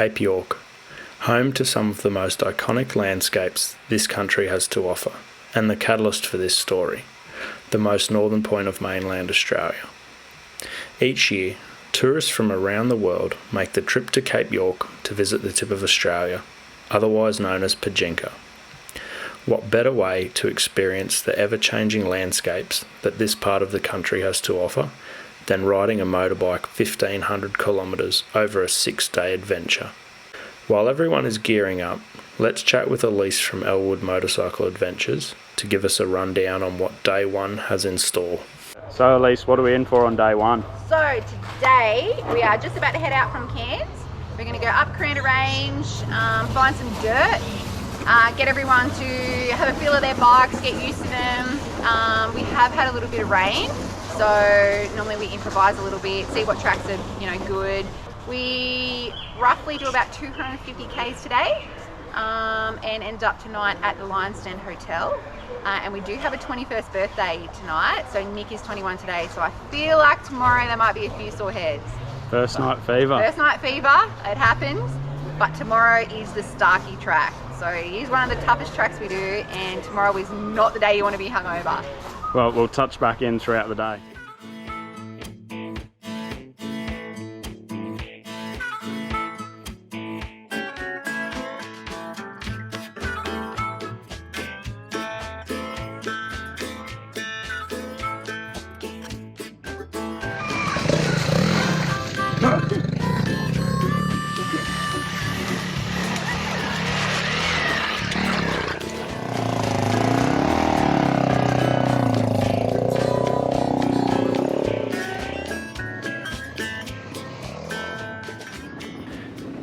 Cape York, home to some of the most iconic landscapes this country has to offer, and the catalyst for this story, the most northern point of mainland Australia. Each year, tourists from around the world make the trip to Cape York to visit the tip of Australia, otherwise known as Pajinka. What better way to experience the ever-changing landscapes that this part of the country has to offer than riding a motorbike 1,500 kilometres over a 6-day adventure. While everyone is gearing up, let's chat with Elise from Elwood Motorcycle Adventures to give us a rundown on what day one has in store. So Elise, what are we in for on day one? So today we are just about to head out from Cairns. We're going to go up Caranda Range, find some dirt, get everyone to have a feel of their bikes, get used to them. We have had a little bit of rain, so normally we improvise a little bit, see what tracks are good. We roughly do about 250 k's today, and end up tonight at the Lions Den Hotel. And we do have a 21st birthday tonight, so Nick is 21 today, so I feel like tomorrow there might be a few sore heads. First night fever, it happens, but tomorrow is the Starkey track. So it is one of the toughest tracks we do, and tomorrow is not the day you want to be hungover. Well, we'll touch back in throughout the day.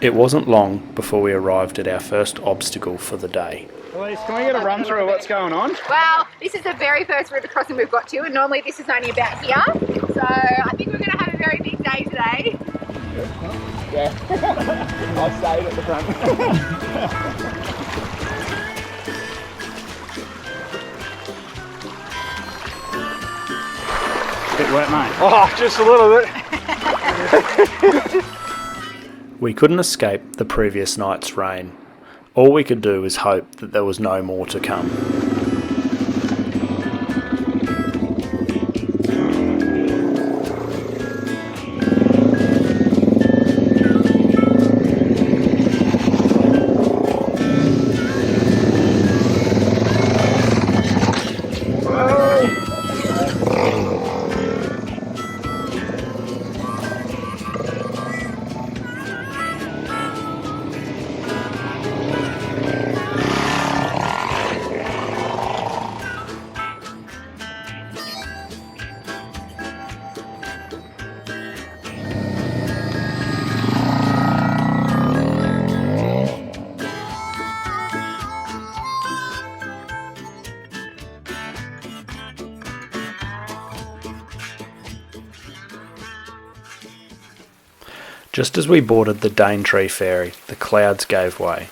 It wasn't long before we arrived at our first obstacle for the day. Elise, can we get a run through of what's going on? Well, this is the very first river crossing we've got to, and normally this is only about here. So I think we're going to have a very big day today. Yeah, I stayed at the front. Bit wet, mate. Oh, just a little bit. We couldn't escape the previous night's rain. All we could do was hope that there was no more to come. Just as we boarded the Daintree ferry, the clouds gave way.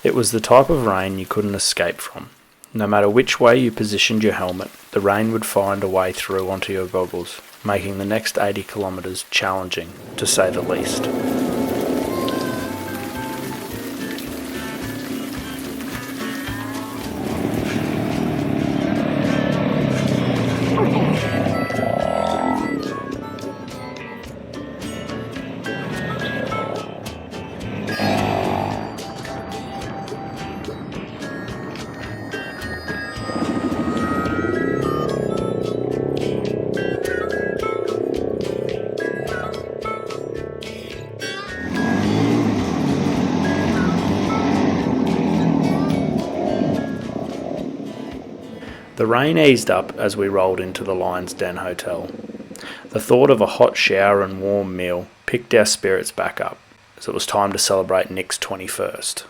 It was the type of rain you couldn't escape from. No matter which way you positioned your helmet, the rain would find a way through onto your goggles, making the next 80 kilometres challenging, to say the least. The rain eased up as we rolled into the Lions Den Hotel. The thought of a hot shower and warm meal picked our spirits back up, as it was time to celebrate Nick's 21st.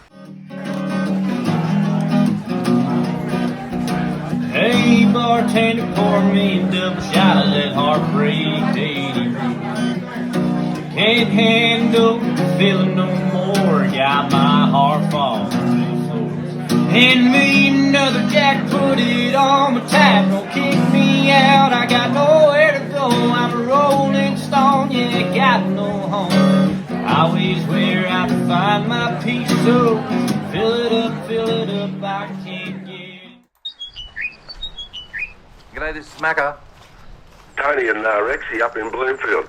Hey bartender, pour me a double shot of that heartbreak lady. Can't handle the feeling no more, got my heart falling to the floor. Hand me another Jack, put it on my tab, don't kick me out, I got nowhere to go, I'm a rolling stone, yeah, got no home. I always wear out the find my peace, so fill it up, I can't get it. G'day, this is Macca. Tony and Rexy up in Bloomfield.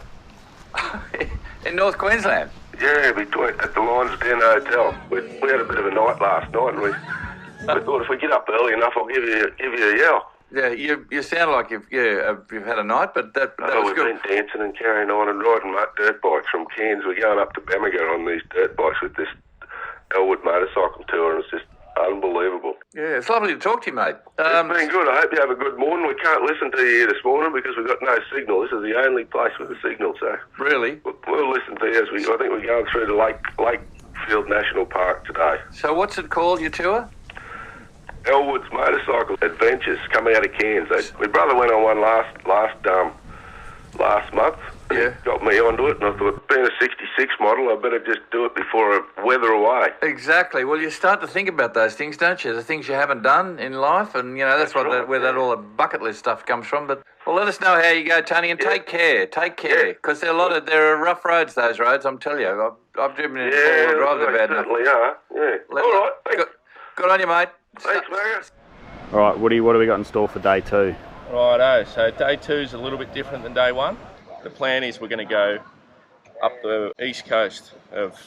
In North Queensland. Yeah, at the Lions Den Hotel. We had a bit of a night last night, and we thought if we get up early enough, I'll give you a yell. Yeah, you sound like you've had a night, but that was We've good. been dancing and carrying on and riding dirt bikes from Cairns. We're going up to Bamaga on these dirt bikes with this Elwood motorcycle tour, and it's just unbelievable. Yeah, it's lovely to talk to you, mate. It's been good. I hope you have a good morning. We can't listen to you here this morning because we've got no signal. This is the only place with a signal, so Really? we'll listen to you I think we're going through the Lakefield National Park today. So what's it called, your tour? Elwood's Motorcycle Adventures coming out of Cairns. My brother went on one last month. Yeah. Got me onto it, and I thought, being a 66 model, I better just do it before I weather away. Exactly. Well, you start to think about those things, don't you? The things you haven't done in life, and that's right, where all the bucket list stuff comes from. But well, let us know how you go, Tony, and take care, because there are rough roads. Those roads, I'm telling you. I've driven in four-wheel drive. They're bad enough. Certainly are. Yeah. All right. Thanks. Good on you, mate. Thanks, Margaret. All right, Woody, what do we got in store for day 2? Righto, so day 2 is a little bit different than day 1. The plan is we're going to go up the east coast of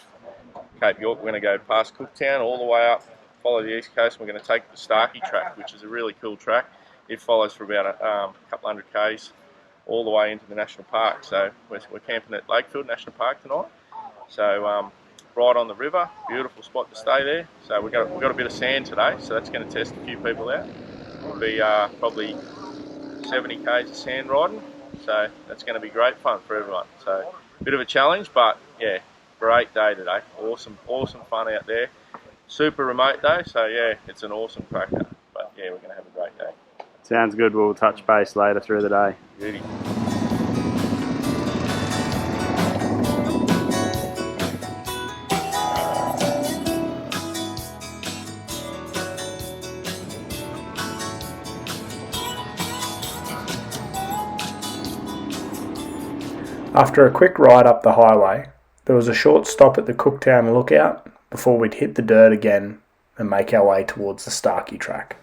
Cape York. We're going to go past Cooktown all the way up, follow the east coast. We're going to take the Starkey track, which is a really cool track. It follows for about a couple hundred k's all the way into the national park. So we're camping at Lakefield National Park tonight. So right on the river, beautiful spot to stay there. So we've got a bit of sand today, so that's going to test a few people out. It'll be probably 70 k's of sand riding. So that's going to be great fun for everyone. So a bit of a challenge, but yeah, great day today. Awesome fun out there. Super remote though, so yeah, it's an awesome cracker. But yeah, we're going to have a great day. Sounds good. We'll touch base later through the day. Beauty. After a quick ride up the highway, there was a short stop at the Cooktown Lookout before we'd hit the dirt again and make our way towards the Starkey track.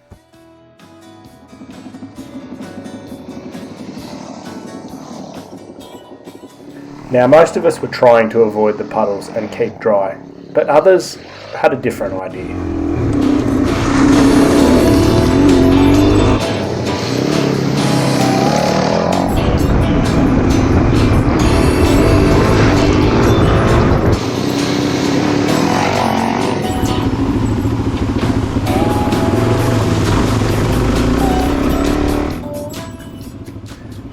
Now, most of us were trying to avoid the puddles and keep dry, but others had a different idea.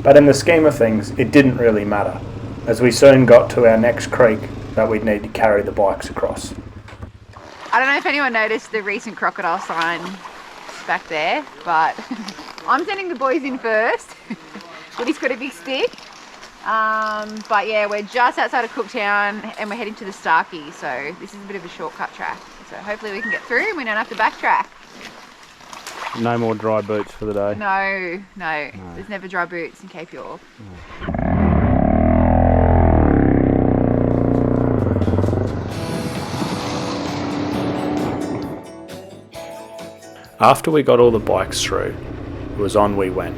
But in the scheme of things, it didn't really matter, as we soon got to our next creek that we'd need to carry the bikes across. I don't know if anyone noticed the recent crocodile sign back there, but I'm sending the boys in first. Woody's got a big stick. But yeah, we're just outside of Cooktown and we're heading to the Starkey, so this is a bit of a shortcut track. So hopefully we can get through and we don't have to backtrack. No more dry boots for the day. No. There's never dry boots in Cape York. After we got all the bikes through, it was on we went.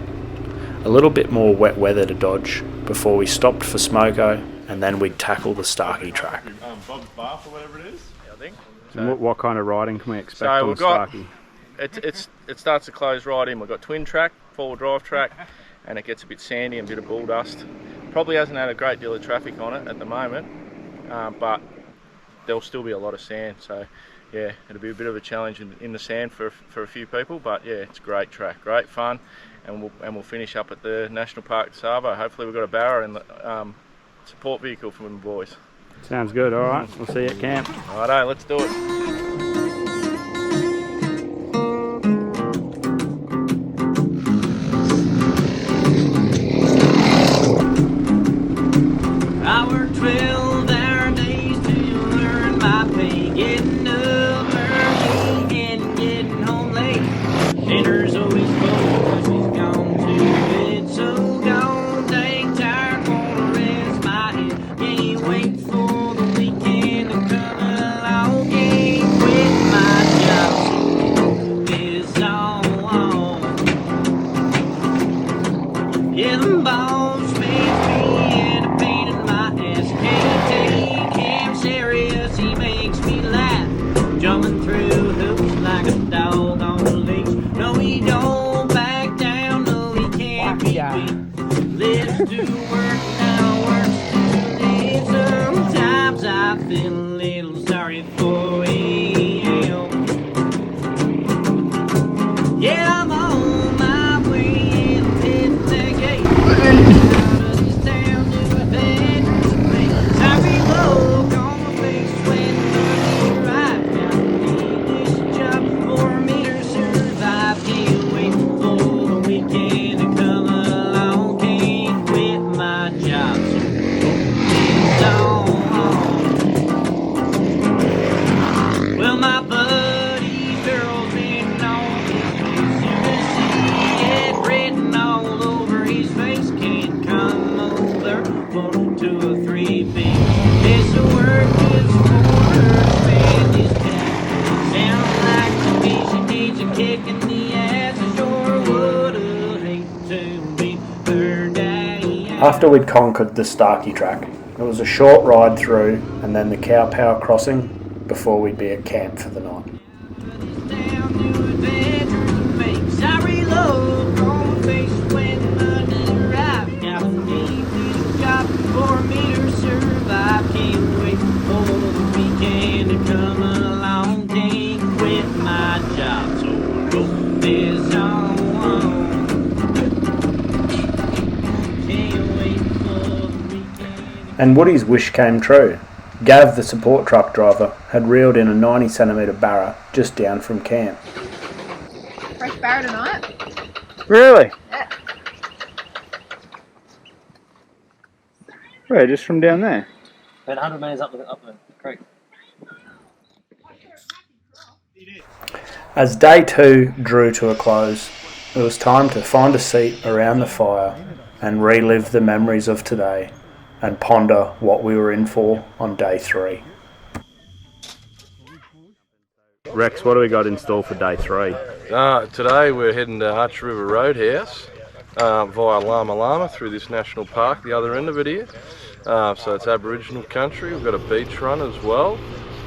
A little bit more wet weather to dodge before we stopped for Smoko, and then we'd tackle the Starkey track. Bob's Bath or whatever it is, I think. What kind of riding can we expect So on we've got- Starkey? It starts to close right in. We've got twin track, 4-wheel drive track, and it gets a bit sandy and a bit of bull dust. Probably hasn't had a great deal of traffic on it at the moment, but there'll still be a lot of sand. So yeah, it'll be a bit of a challenge in the sand for a few people. But yeah, it's a great track, great fun, and we'll finish up at the National Park Savo. Hopefully we've got a barra in the support vehicle from the boys. Sounds good. All right, we'll see you at camp. Righto, let's do it. I worked 12 hour days to earn my pay, getting up early and getting home late. Dinner's always cold, she's gone to bed, so gone, dang tired, wanna rest my head. Can't wait for the weekend to come them balls makes me and a pain in my ass. Can't take him serious, he makes me laugh. Jumping through hoops like a dog on a leash. No, he don't back down, no, he can't be beat. Lives to work, now works to live. Sometimes I feel a little sorry for him. Yeah, I'm on my way and hitting the gate. Out of this town to a bedroom place. I reload on my face when I arrive. Now I need this job for me to survive. Can't wait for the weekend to come along. Can't quit my job, so well, my buddy girl's been on his face. You can see it written all over his face. Can't come over for 2 or 3 beats. This work is for her, spend his cash. Sounds like to me she needs a kick in the ass. I sure would hate to be her daddy. After we'd conquered the Starkey track, it was a short ride through and then the Cow Power crossing before we'd be at camp for the night. Down to a bedroom makes I reload on my face when Monday arrives. Now I need this job for me to survive. Can't wait for the weekend to come along. Can't quit my job, so roll this on. Can't wait for the weekend. And Woody's wish came true. Gav, the support truck driver, had reeled in a 90cm barra just down from camp. Fresh barra tonight. Really? Yeah. Where, just from down there? About 100 metres up the creek. As day 2 drew to a close, it was time to find a seat around the fire and relive the memories of today and ponder what we were in for on day 3. Rex, what do we got in store for day 3? Today we're heading to Hutch River Roadhouse via Llama Llama through this national park, the other end of it here. So it's Aboriginal country. We've got a beach run as well.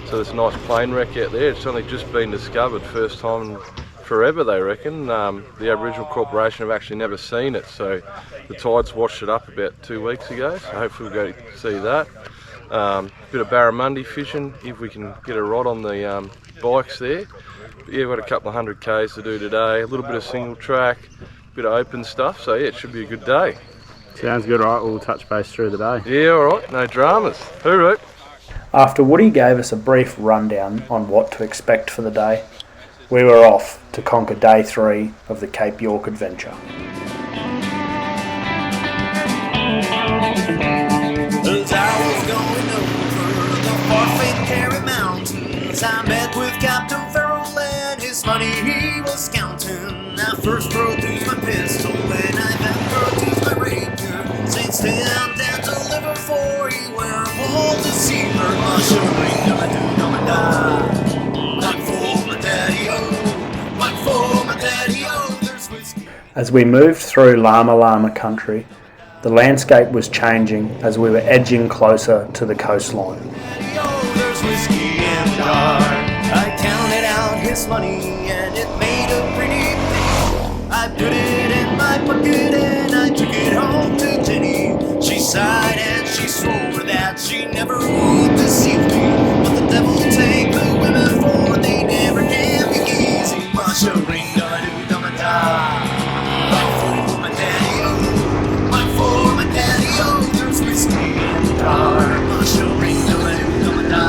So there's a nice plane wreck out there. It's only just been discovered, first time in forever they reckon. The Aboriginal Corporation have actually never seen it, so the tides washed it up about 2 weeks ago, so hopefully we'll go to see that. Bit of barramundi fishing if we can get a rod on the bikes there. But yeah, we've got a couple of 100 Ks to do today, a little bit of single track, bit of open stuff, so yeah, it should be a good day. Sounds good, right? We'll touch base through the day. Yeah, alright, no dramas. Hooroo. After Woody gave us a brief rundown on what to expect for the day, we were off to conquer day 3 of the Cape York adventure. As I was going over the far-famed Kerry Mountains, I met with Captain Farrell and his money he was counting. I first produced my pistol and I then produced my rapier. Saints stand and deliver for you where all the sea bird must ring. I do know my die. One for my daddy-o, one for my daddy-o, there's whiskey. As we moved through Llama Llama country, the landscape was changing as we were edging closer to the coastline. Daddy-o, there's whiskey in the jar. I counted out his money and it made a pretty penny. I put it in my pocket and I took it home to Jenny. She sighed and she swore that she never would deceive me. But the devil take the women for they never can be easy. Masha ring da-do-da-ma-da. One for my daddy-o, one for my daddy-o, there's whiskey in the jar. Masha ring da-do-da-ma-da.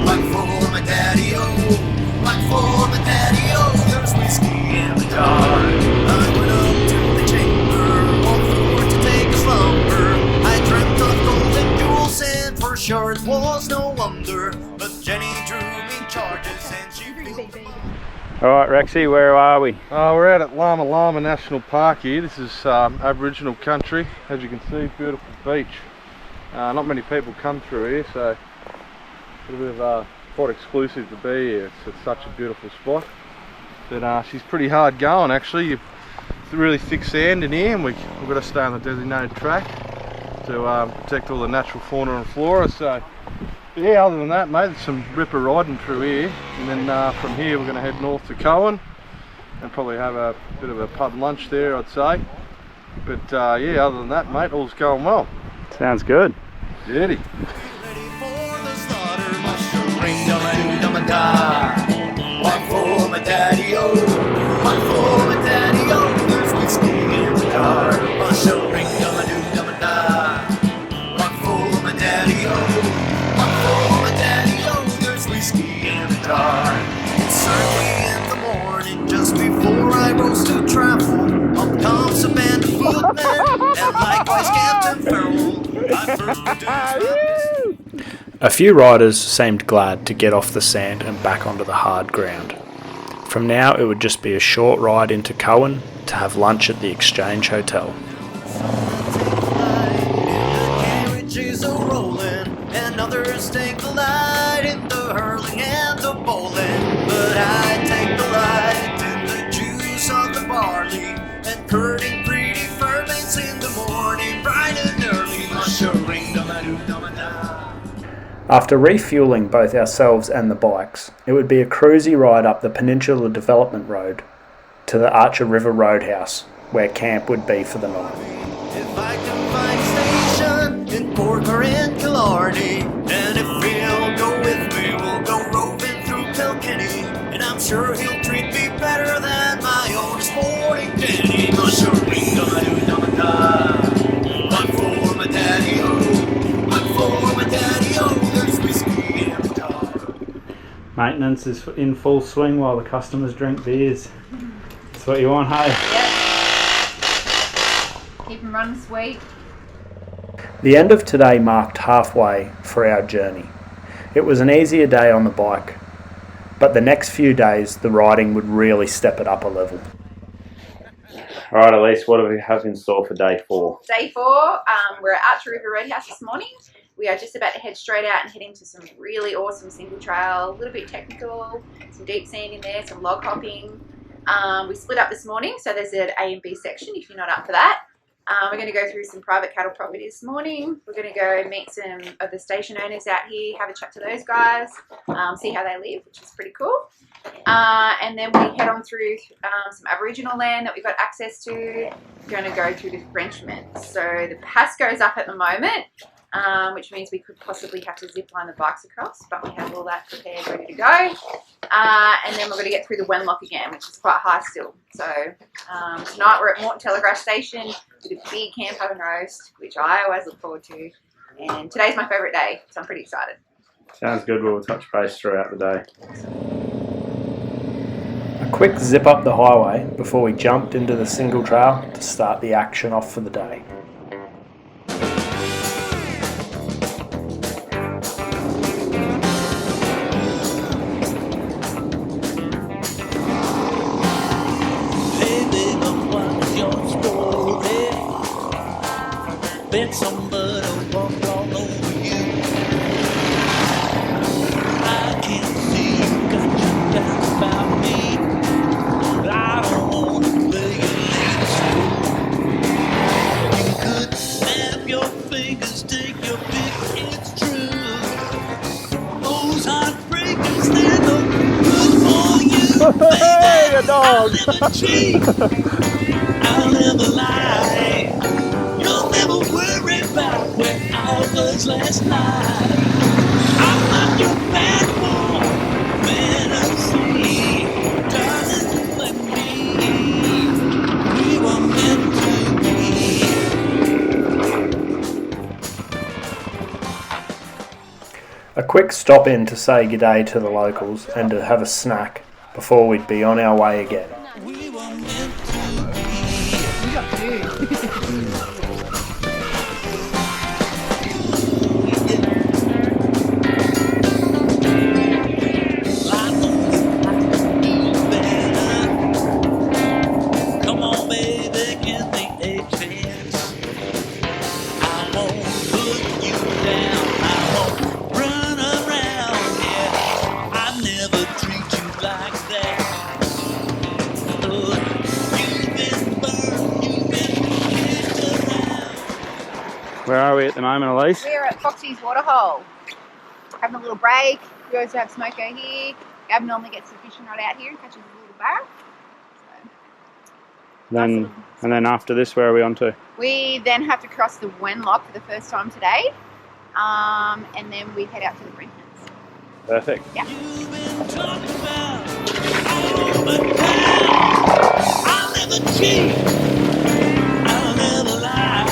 One for my daddy-o, one for my daddy-o, there's whiskey in the jar. I went up to the chamber, all for to take a slumber. I dreamt of golden jewels and for sure it was no wonder. But Jenny drew me charges and she filled them up. Alright, Rexy, where are we? We're out at Llama Llama National Park here. This is Aboriginal country. As you can see, beautiful beach. Not many people come through here, so a little bit of quite exclusive to be here. It's such a beautiful spot. But she's pretty hard going actually. You really thick sand in here, and we've got to stay on the designated track to protect all the natural fauna and flora. So yeah, other than that, mate, there's some ripper riding through here, and then from here we're going to head north to Cowan and probably have a bit of a pub lunch there, I'd say. But yeah, other than that, mate, all's going well. Sounds good. Dirty. One for my daddy-o, one for my daddy-o. There's whiskey in the car. Marshall ring, dum-a-doo-dum-a-da. One for my daddy-o, one for my daddy-o. There's whiskey in the car. It's early in the morning, just before I rose to travel. Up comes a band of footmen, and likewise Captain Farrell. I first produced. A few riders seemed glad to get off the sand and back onto the hard ground. From now it would just be a short ride into Cowan to have lunch at the Exchange Hotel. Carriages are rolling, and others take the light in the hurling and the bowling. But I take the light in the juice of the barley and curling pretty ferments in the morning, bright and early. Mushering, dum-a-doo-dum-a-da. After refuelling both ourselves and the bikes, it would be a cruisy ride up the Peninsula Development Road to the Archer River Roadhouse, where camp would be for the night. If I can find a station in Cork or in Killarney, and if he'll go with me, we'll go roving through Kilkenny, and I'm sure he'll treat me better than my own sporting Danny. Mushering, dum-a-doo-dum-a-da. One for my daddy-o, one for my daddy-o. There's whiskey in the car. Maintenance is in full swing while the customers drink beers. That's what you want, hey? Yep. Keep them running sweet. The end of today marked halfway for our journey. It was an easier day on the bike, but the next few days the riding would really step it up a level. Alright, Elise, what do we have in store for day 4? Day 4, we're at Archer River Roadhouse this morning. We are just about to head straight out and head into some really awesome single trail, a little bit technical, some deep sand in there, some log hopping. We split up this morning, so there's an A and B section if you're not up for that. We're going to go through some private cattle property this morning. We're going to go meet some of the station owners out here, have a chat to those guys, see how they live, which is pretty cool. And then we head on through some Aboriginal land that we've got access to. We're going to go through the Frenchman. So the pass goes up at the moment, which means we could possibly have to zip line the bikes across, but we have all that prepared, ready to go. And then we're going to get through the Wenlock again, which is quite high still. So tonight we're at Moreton Telegraph Station with a big camp oven roast, which I always look forward to. And today's my favourite day, so I'm pretty excited. Sounds good. We'll touch base throughout the day. A quick zip up the highway before we jumped into the single trail to start the action off for the day. Bet somebody walked all over you. I can see you got your doubts about me, but I don't want to play your lead. You could snap your fingers, take your pick, it's true. Those heartbreakers, they're no good for you. Hey, a dog! I'll never cheat, I'll never lie. You'll never worry about where I was last night. I'm not your bad boy, fantasy. Darling, let me. We were meant to be. A quick stop in to say g'day to the locals and to have a snack before we'd be on our way again. We were meant to be. We got big. Like that. You've been burned. Where are we at the moment, Elise? We're at Foxy's Waterhole, having a little break. We also have Smoko here. Gab normally gets the fishing rod out here and catches a little barra. And then after this, where are we on to? We then have to cross the Wenlock for the first time today, and then we head out to the Brinkmans. Perfect. Yeah. I'll never cheat. I'll never lie.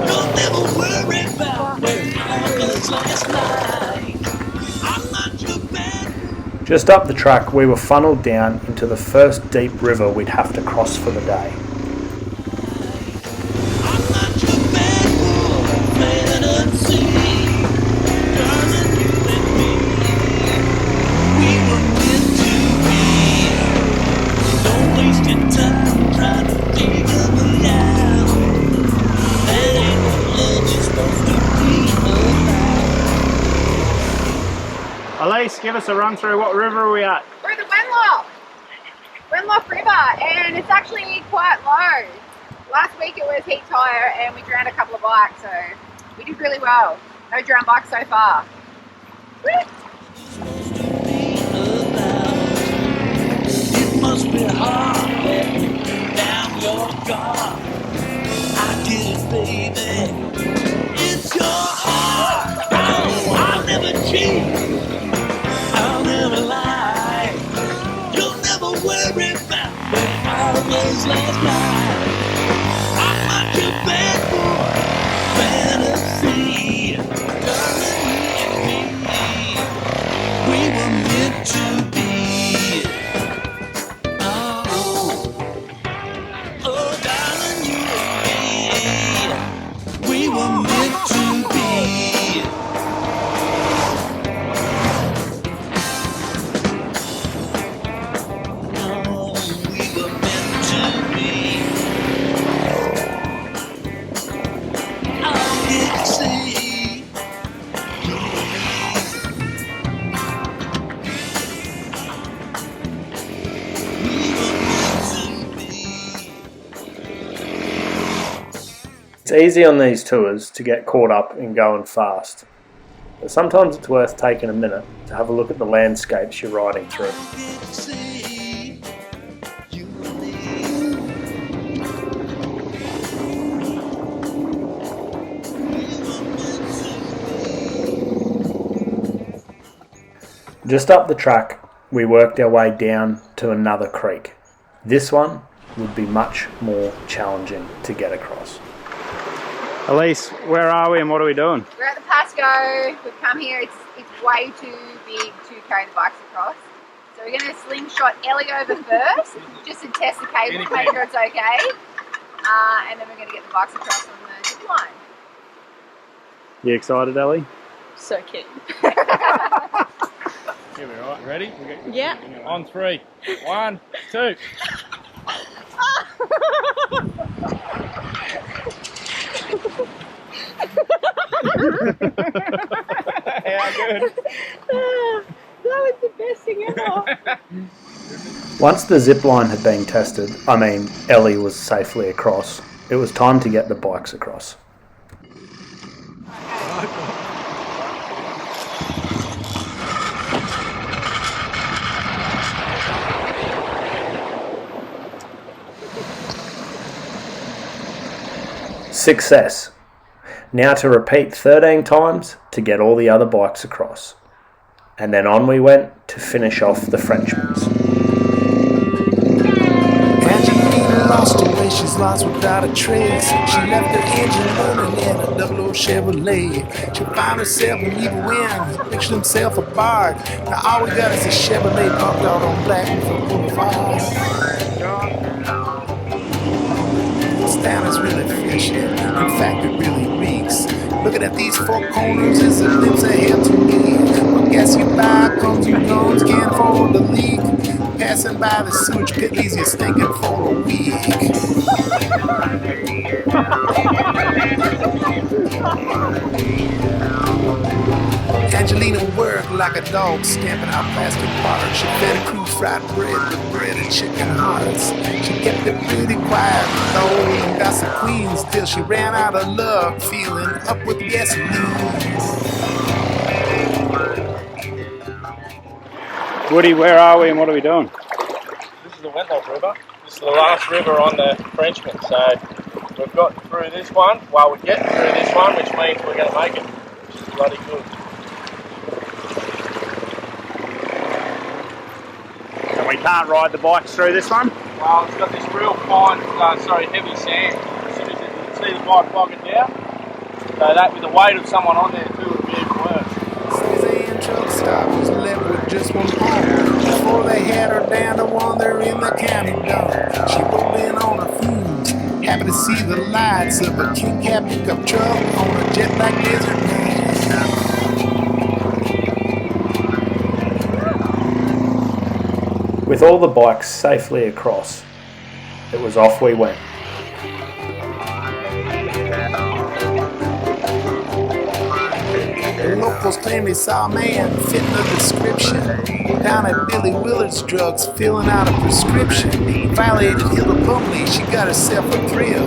Don't never worry about where I was last night. I'm not your bad. Just up the track, we were funneled down into the first deep river we'd have to cross for the day. I'm not your bad boy, fantasy. Darling, you and me, we were meant to be. Don't waste your time trying to figure me out. That ain't what love is supposed to be about. Elise, give us a run through. What river are we at? We're at the Wenlock River, and it's actually quite low. Last week it was heat higher, and we drowned a couple of bikes, so we did really well. No drowned bikes so far. It must be hard letting down your guard. I get it, baby. It's your heart. Oh, I'll never cheat. I'll never lie. You'll never worry about where I was last night. I'm not your bad boy, fantasy. Darling, you and me, we were meant to be. Oh, oh, darling, you and me, we were meant to be. Oh, we were meant to be. I didn't see. It's easy on these tours to get caught up in going fast, but sometimes it's worth taking a minute to have a look at the landscapes you're riding through. Just up the track, we worked our way down to another creek. This one would be much more challenging to get across. Elise, where are we and what are we doing? We're at the Pasco. We've come here. It's way too big to carry the bikes across. So we're going to slingshot Ellie over first, just to test the cable, make sure it's okay. And then we're going to get the bikes across on the zip line. You excited, Ellie? So cute. Here we are. Ready? Yeah. On 3. 1, 2. How good? That was the best thing ever. Once the zip line had been tested, Ellie was safely across, it was time to get the bikes across. Success. Now to repeat 13 times to get all the other bikes across. And then on we went to finish off the Frenchmans. Angelina lost her way, she's lost without a trace. She left her engine running in a 00 Chevrolet. She found herself an evil wind, pictured himself a bard. Now all we got is a Chevrolet bumped out on Blackwood Boulevard. This town is really fishy, in fact it really reeks. Looking at these four corners is a glimpse of hell to me. Well, guess you buy comes you guns, can't afford the leak. Passing by the sewage pit leaves you stinking for a week. Angelina worked like a dog stamping out plastic parts. She fed a crew fried bread with bread and chicken hearts. She kept it pretty quiet, though got some queens till she ran out of luck, feeling up with gasoline. Woody, where are we and what are we doing? This is the Wentlock River. This is the last river on the Frenchman. So we've got through this one. Well, we're getting through this one, which means we're going to make it, which is bloody good. So we can't ride the bikes through this one? Well, it's got this real fine, heavy sand. As soon as you can see the bike bogging down, so that with the weight of someone on there too would be even worse. Suzanne truck stop was left with just one home. Before they had her down to wander in the county dump. She rolled in on her fumes, happy to see the lights of a King Cab pickup truck on a jet black desert man. With all the bikes safely across, it was off we went. The locals claim they saw a man fitting the description down at Billy Willard's Drugs, filling out a prescription. He violated Hilda Plumley, she got herself a thrill.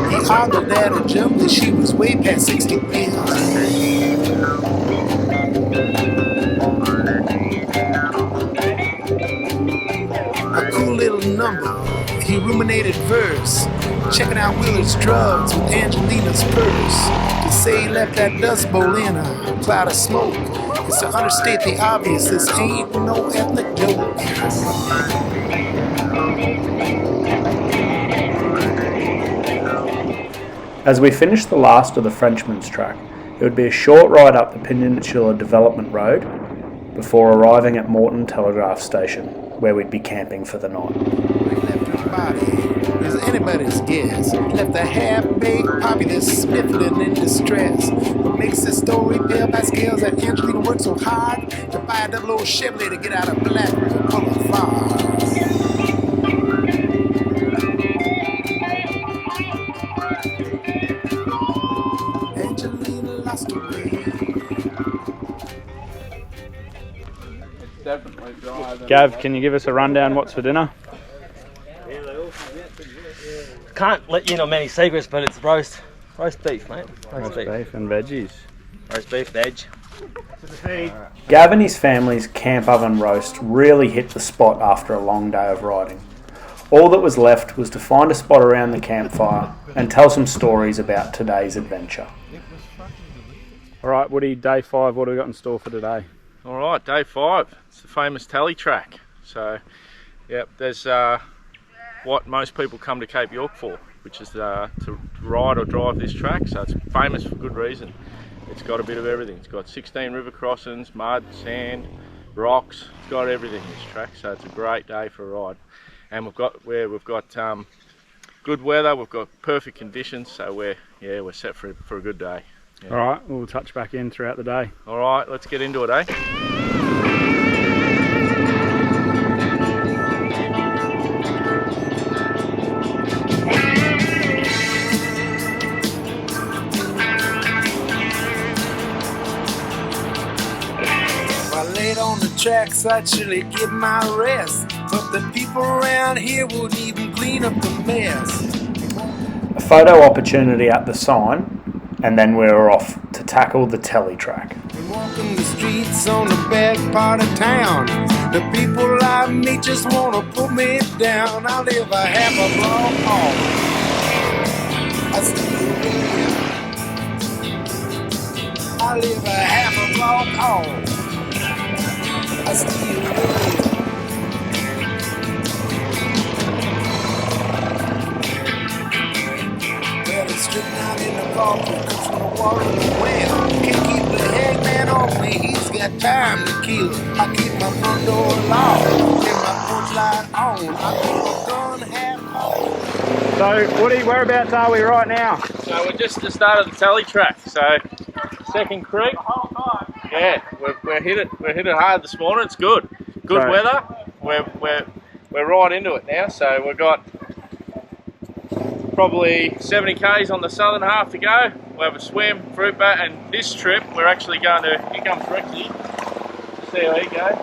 He ogled at her jumped, she was way past 60 pills. A cool little number, he ruminated verse, checking out Willard's Drugs with Angelina's purse. To say he left that dust bowl in a cloud of smoke is to understate the obvious. This ain't no ethnic joke. As we finished the last of the Frenchman's Track, it would be a short ride up the Peninsula Development Road before arriving at Moreton Telegraph Station, where we'd be camping for the night. Is anybody's guess. Left a half-baked populace sniffling in distress. What makes this story pale by scales that Angelina worked so hard to buy a double old Chevrolet to get out of black color far. Angelina lost her way. Definitely dry. Gav, can you give us a rundown what's for dinner? Can't let you in on many secrets, but it's roast beef, mate. Roast beef and veggies. Roast beef, veg. Gav and his family's camp oven roast really hit the spot after a long day of riding. All that was left was to find a spot around the campfire and tell some stories about today's adventure. Alright Woody, day 5, what have we got in store for today? Alright, day 5. It's the famous Tally track. So, yep, there's what most people come to Cape York for, which is to ride or drive this track. So it's famous for good reason. It's got a bit of everything. It's got 16 river crossings, mud, sand, rocks. It's got everything, this track. So it's a great day for a ride. And we've got good weather. We've got perfect conditions. So we're set for a good day. Yeah. Alright, we'll touch back in throughout the day. Alright, let's get into it, eh? On the tracks, I'd surely get my rest, but the people around here would even clean up the mess. A photo opportunity at the sign, and then we were off to tackle the Tally track. Walking the streets on the back part of town, the people I meet just wanna put me down. I live a half a block off. I live a half a block off. I still well, it's stripped down in the coffin, cooks from the water in the well. Can't keep the hangman off me, he's got time to kill. I keep my front door locked, and my porch light on. I keep a gun half on. So, Woody, whereabouts are we right now? So we're just at the start of the Tally track. So, Second Creek. The whole time. Yeah, we're hit it hard this morning. It's good. Good Right. weather. We're right into it now. So we've got probably 70 k's on the southern half to go. We'll have a swim, fruit bat, and this trip we're actually going to. Here comes Rexy. See how he goes.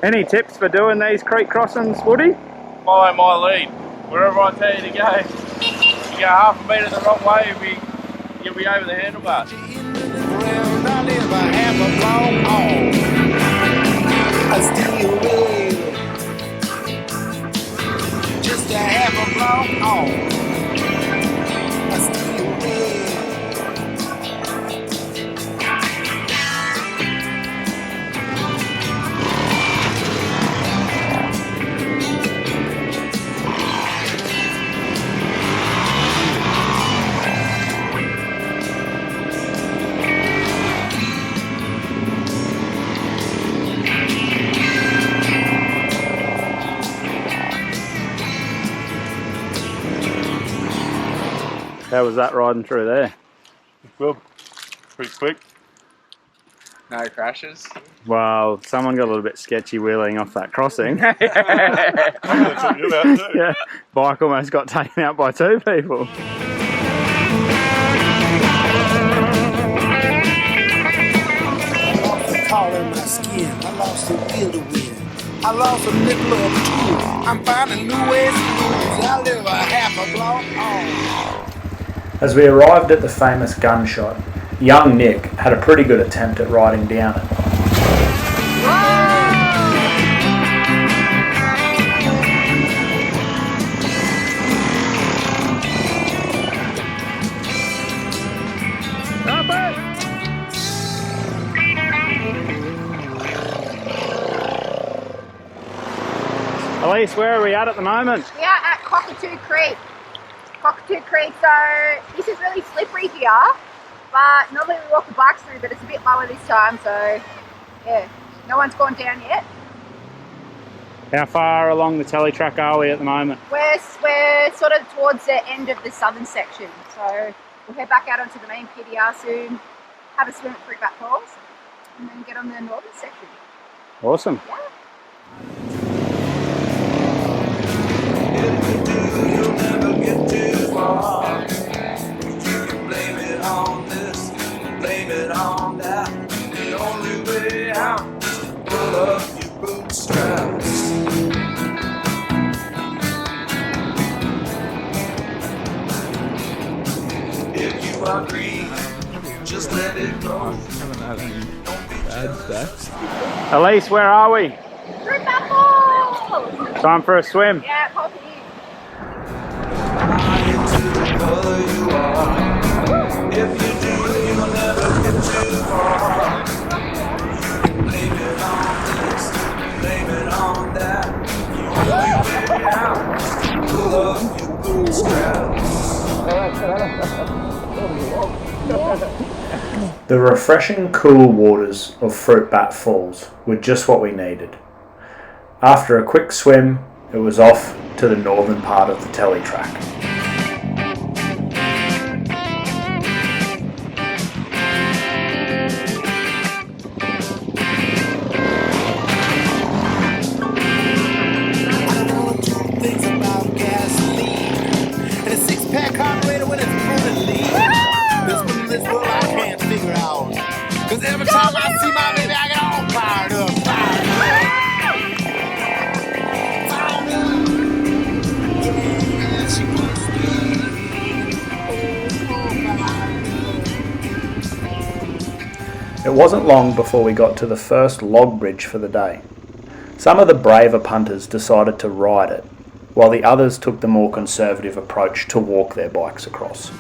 Any tips for doing these creek crossings, Woody? Follow my lead. Wherever I tell you to go. go half a metre the wrong way, you'll be over the handlebars. I live a half a block on. I still live. Just a half a block on. I still live. How was that riding through there? Good. Pretty quick. No crashes. Well, someone got a little bit sketchy wheeling off that crossing. Yeah, bike almost got taken out by 2 people. I lost the tall in my skin. I lost the will to win. I lost a little of two. I'm finding new ways to lose. I live a half a block on. As we arrived at the famous gunshot, young Nick had a pretty good attempt at riding down it. Elise, where are we at the moment? We are at Cockatoo Creek. Cockatoo Creek, so this is really slippery here, but normally we walk the bikes through, but it's a bit lower this time, so yeah, no one's gone down yet. How far along the telly track are we at the moment? We're sort of towards the end of the southern section, so we'll head back out onto the main PDR soon, have a swim at Fruitbat Falls, and then get on the northern section. Awesome. Yeah. You'll never get too far. You can blame it on this, blame it on that. The only way out is to pull up your bootstraps. If you are green, just let it go. Bad stuff. Elise, where are we? Fruitbat Falls! Time for a swim. Yeah, pop it in. If you do, you'll never get too far. Blame it on this, blame it on that. You only way out is to pull up your bootstraps. The refreshing, cool waters of Fruitbat Falls were just what we needed. After a quick swim, it was off to the northern part of the telly track. Cause every time I see my baby, I get all fired up, fired up. It wasn't long before we got to the first log bridge for the day. Some of the braver punters decided to ride it, while the others took the more conservative approach to walk their bikes across.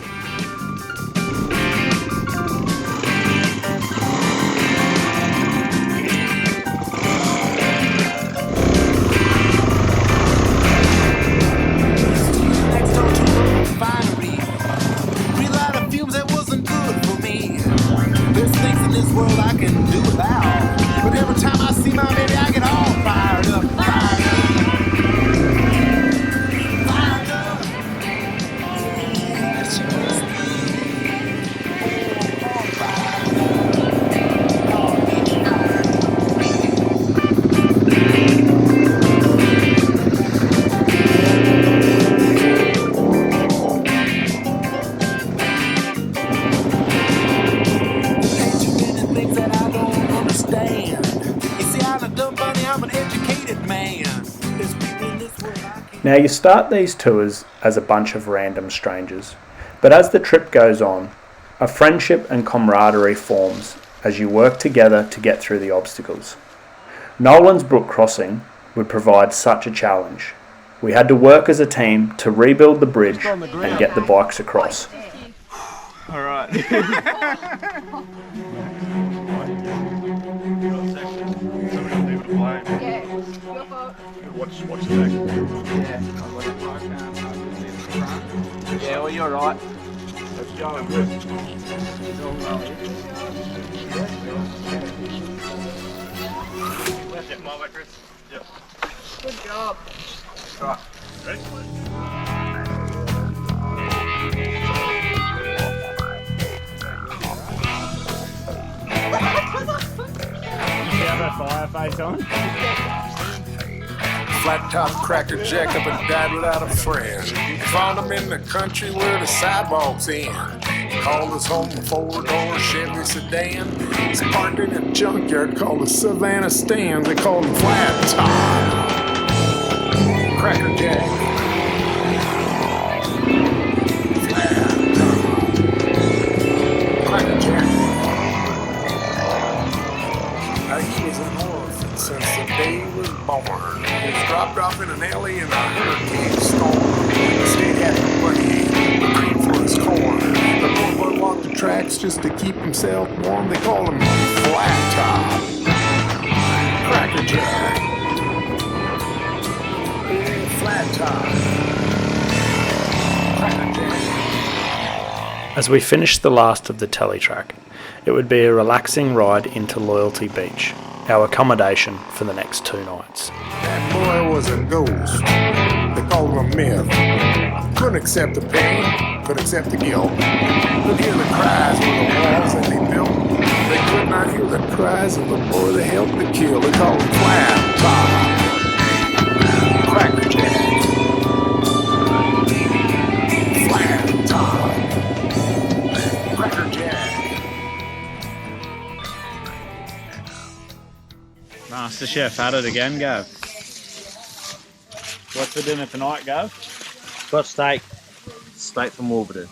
Now you start these tours as a bunch of random strangers, but as the trip goes on, a friendship and camaraderie forms as you work together to get through the obstacles. Nolan's Brook crossing would provide such a challenge. We had to work as a team to rebuild the bridge and get the bikes across. All right. Watch the back. Yeah, well, you're right. Let's go. Good. Left it, my way, Chris. Yep. Good job. Right. Ready? Fireface on. Flat top cracker jack up and died without a friend. Found him in the country where the sidewalks end. Called his home a four-door Chevy sedan. He's parked in a junkyard called the Savannah Stand. They called him Flat Top Cracker Jack. Flat Top Cracker Jack. He was an orphan since the day he was born. He was dropped off in an alley in a hurricane storm. The state had no money, but paid for his corn. The poor boy walked the tracks just to keep himself warm. They called him Flat Top Cracker Jack. Yeah, Flat Top Cracker Jack. As we finished the last of the teletrack, it would be a relaxing ride into Loyalty Beach, our accommodation for the next 2 nights. That boy was a ghost. They called him a myth. Couldn't accept the pain, couldn't accept the guilt. Could hear the cries from the walls that they built. They could not hear the cries of the boy they helped to kill. They called him Flat Top Cracker Jack. Flat Top Cracker Jack. Master Chef at it again, Gav. What's for dinner tonight, Gav? Got steak. Steak from Warburton.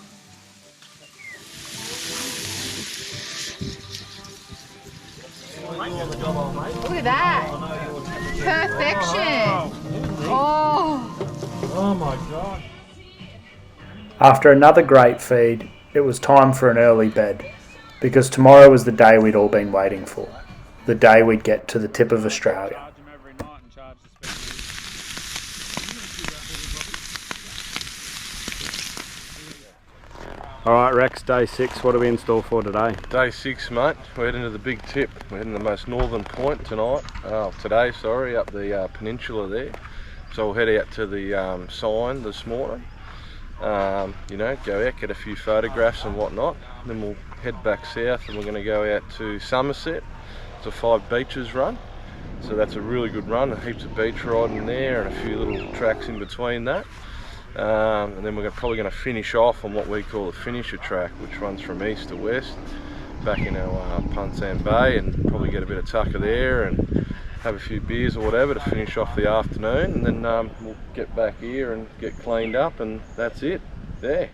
Look at that. Perfection. Oh my God. After another great feed, it was time for an early bed, because tomorrow was the day we'd all been waiting for. The day we'd get to the tip of Australia. Alright Rex, day 6, what are we in store for today? Day 6, mate. We're heading to the big tip. We're heading to the most northern point today, up the peninsula there. So we'll head out to the sign this morning. You know, go out, get a few photographs and whatnot. Then we'll head back south and we're going to go out to Somerset. It's a 5 beaches run. So that's a really good run, heaps of beach riding there and a few little tracks in between that. And then we're probably going to finish off on what we call the finisher track, which runs from east to west back in our Punsan Bay, and probably get a bit of tucker there and have a few beers or whatever to finish off the afternoon, and then we'll get back here and get cleaned up, and that's it there.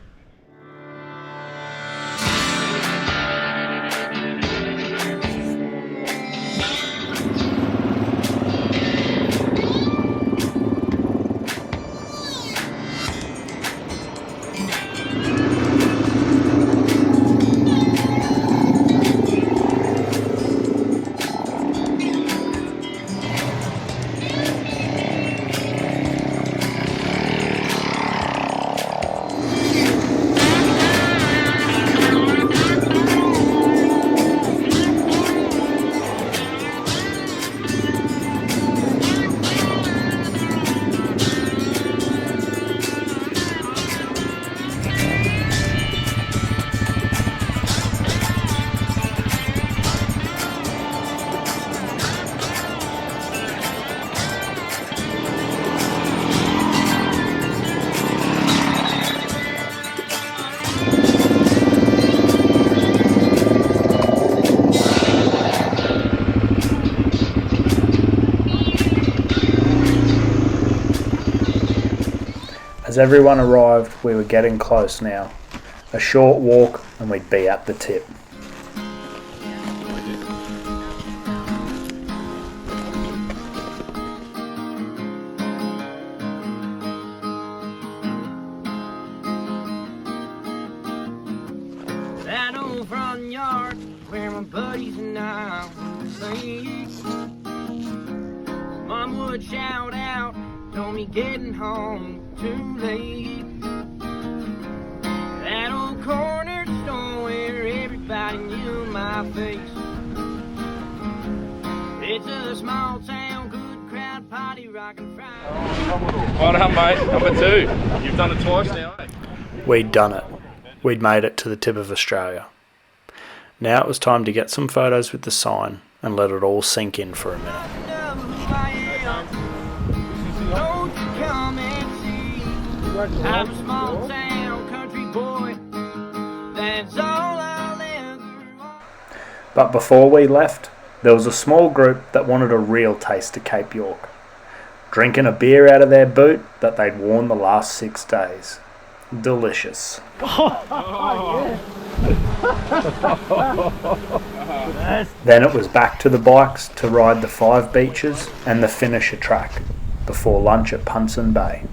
As everyone arrived, we were getting close now. A short walk and we'd be at the tip. That old front yard where my buddies and I would sleep. Mom would shout out, told me getting home too late. That old corner store where everybody knew my face. It's a small town, good crowd, party, rockin' Friday. Well done, mate. Number 2. You've done it twice now, eh? We'd done it. We'd made it to the tip of Australia. Now it was time to get some photos with the sign and let it all sink in for a minute. I'm a small town country boy. That's all I'll ever want. But before we left, there was a small group that wanted a real taste of Cape York, drinking a beer out of their boot that they'd worn the last 6 days. Delicious. Then it was back to the bikes to ride the 5 beaches and the finisher track before lunch at Punson Bay.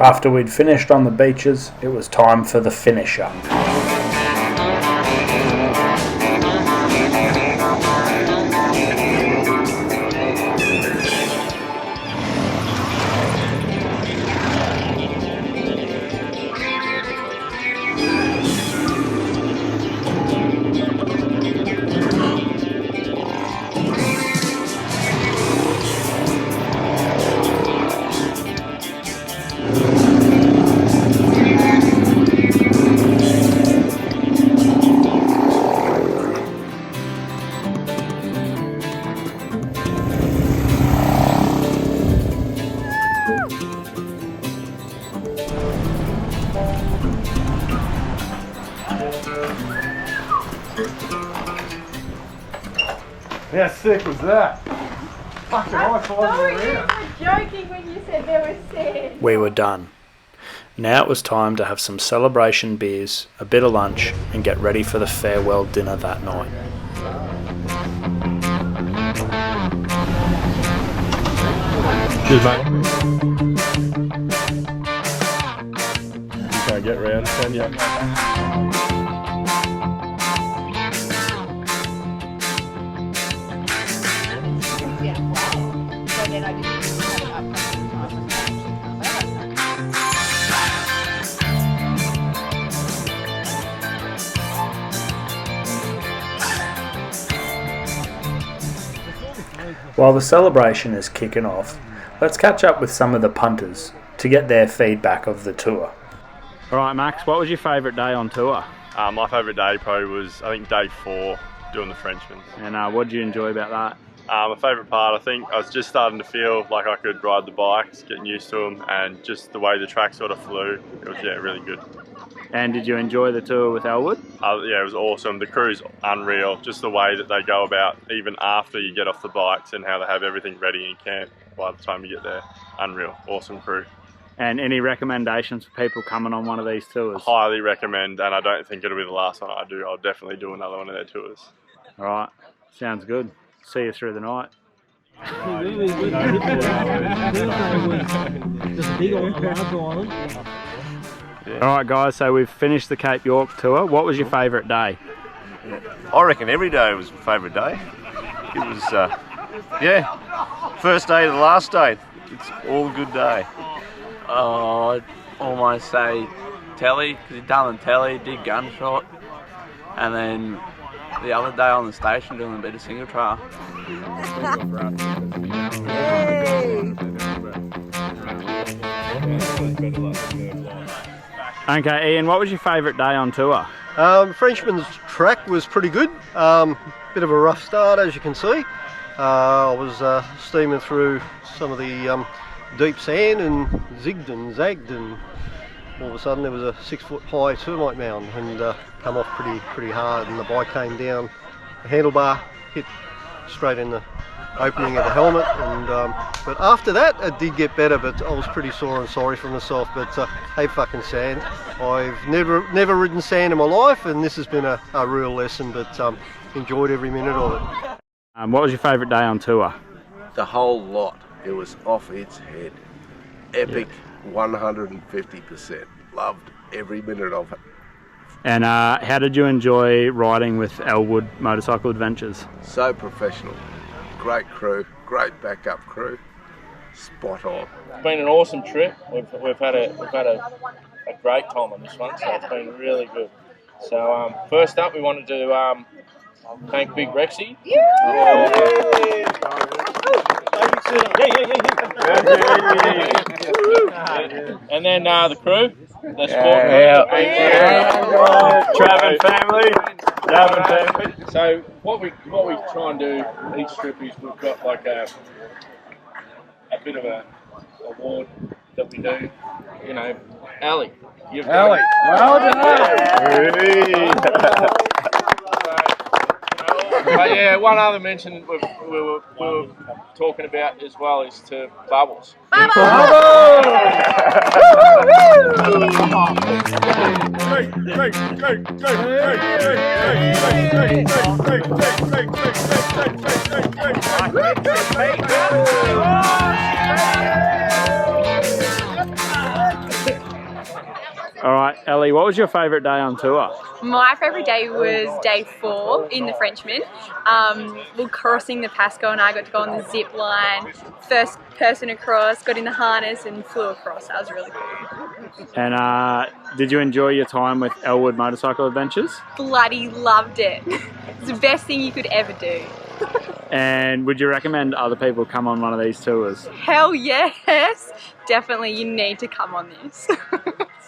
After we'd finished on the beaches, it was time for the finisher. How sick was that? Fucking high five all Sorry, you around. were joking when you said they were sad. We were done. Now it was time to have some celebration beers, a bit of lunch, and get ready for the farewell dinner that night. Cheers, mate. You can't get round, can you? While the celebration is kicking off, let's catch up with some of the punters to get their feedback of the tour. Alright Max, what was your favourite day on tour? My favourite day probably was, I think, day 4, doing the Frenchman. And what did you enjoy about that? My favourite part, I think, I was just starting to feel like I could ride the bikes, getting used to them, and just the way the track sort of flew, it was, really good. And did you enjoy the tour with Elwood? Yeah, it was awesome. The crew's unreal, just the way that they go about, even after you get off the bikes, and how they have everything ready in camp by the time you get there. Unreal, awesome crew. And any recommendations for people coming on one of these tours? Highly recommend, and I don't think it'll be the last one I do. I'll definitely do another one of their tours. Alright, sounds good. See you through the night. There's a big island. Yeah. All right, guys. So we've finished the Cape York tour. What was your favourite day? I reckon every day was my favourite day. It was, first day to the last day. It's all a good day. Oh, I'd almost say telly, because he done the telly, did gunshot, and then the other day on the station doing a bit of single trial. Okay, Ian, what was your favourite day on tour? Frenchman's track was pretty good. Bit of a rough start, as you can see. I was steaming through some of the deep sand and zigged and zagged, and all of a sudden there was a 6 foot high termite mound and come off pretty hard, and the bike came down. The handlebar hit straight in the opening of the helmet, and but after that it did get better, but I was pretty sore and sorry for myself. But hey, fucking sand. I've never ridden sand in my life, and this has been a real lesson, but enjoyed every minute of it. What was your favourite day on tour? The whole lot. It was off its head. Epic, 150%. Loved every minute of it. And how did you enjoy riding with Elwood Motorcycle Adventures? So professional. Great crew, great backup crew. Spot on. It's been an awesome trip. We've had a great time on this one, so it's been really good. So first up, we wanted to thank Big Rexy. And then the crew, the sport. Traven family. So what we try and do each trip is we've got like a bit of a award that we do. You know, Ali. Ali. Well done. But yeah, one other mention we were talking about as well is to Bubbles. All right, Ellie, what was your favourite day on tour? My favourite day was day 4 in the Frenchman. We're crossing the Pasco and I got to go on the zip line, first person across, got in the harness and flew across. That was really cool. And did you enjoy your time with Elwood Motorcycle Adventures? Bloody loved it. It's the best thing you could ever do. And would you recommend other people come on one of these tours? Hell yes! Definitely, you need to come on this.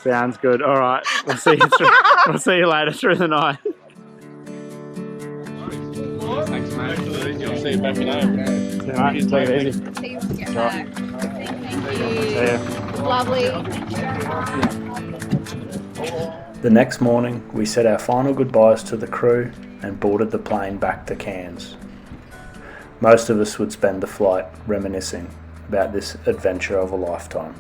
Sounds good. All right, we'll see you later through the night. Thanks, mate. I'll see you back at home. See you, mate. Take it easy. See you get back. See ya. Lovely. The next morning, we said our final goodbyes to the crew and boarded the plane back to Cairns. Most of us would spend the flight reminiscing about this adventure of a lifetime.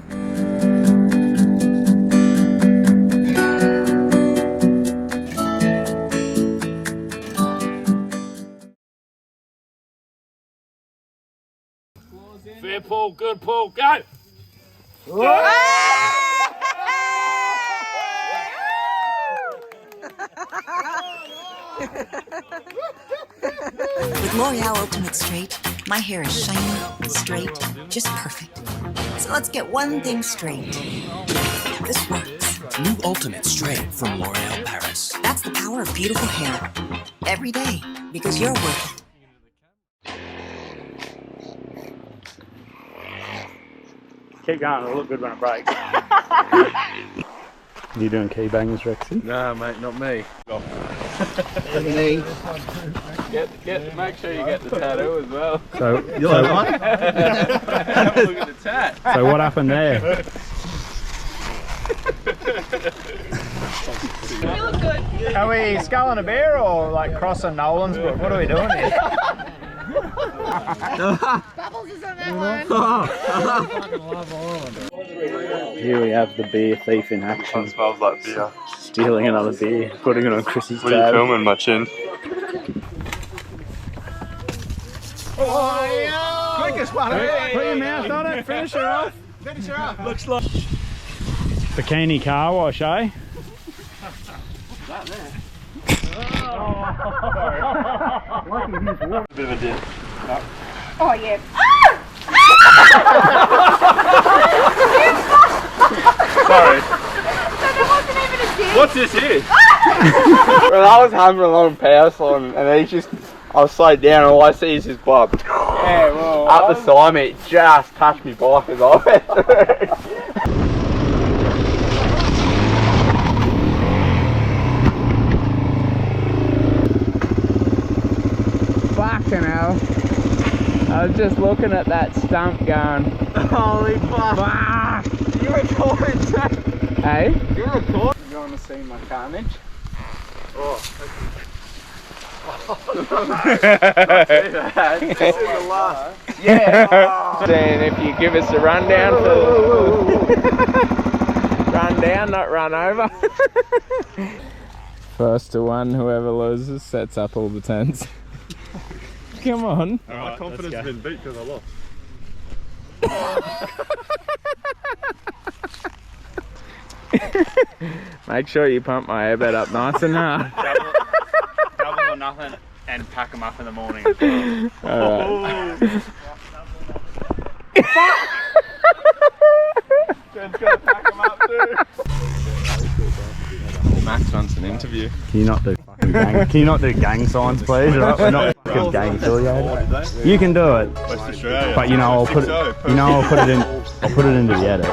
Fair pull, good pull, go! With L'Oreal Ultimate Straight, my hair is shiny, straight, just perfect. So let's get one thing straight. This works. New Ultimate Straight from L'Oreal Paris. That's the power of beautiful hair. Every day, because you're worth it. Keep going, it'll look good when it breaks. You doing key bangers, Rexy? No, mate, not me. Make sure you get the tattoo as well. So, Have a look at the tat. So what happened there? You look good. Are we sculling a bear or like crossing Nolan's Brook? What are we doing here? Bubbles is on that one. Here we have the beer thief in action. It smells like beer. Stealing another beer, putting it on Chrissy's What are you tab. filming, my chin? Quickest one. Put your mouth on it, finish her off. Finish her off. Looks like Bikini car wash, eh? A bit of a dip. Oh yeah. Sorry. So there wasn't even a dip. What's this here? Well, I was having a long power slide and he just, I was slowed down and all I see is his blood. Yeah, well. Up the side, mate, just touched me bike as I went through. Fucking hell. I was just looking at that stump going. Holy fuck. You recording too? Hey? You're recording? You want to see my carnage? Oh, This is the last. Yeah. Then if you give us a rundown for run down, not run over. First to one, whoever loses sets up all the tents. Come on. My confidence has been beat because I lost. Make sure you pump my airbed up nice and hard. Double or nothing, and pack them up in the morning as well. Alright. Ben's gonna pack them up too. Max wants an interview. Can you not do fucking gang? Can you not do gang signs, please? Right? We're not fucking gang affiliated. You can do it. West Australia. But you know, I'll put it. You know, I'll put it in. I'll put it into the edit.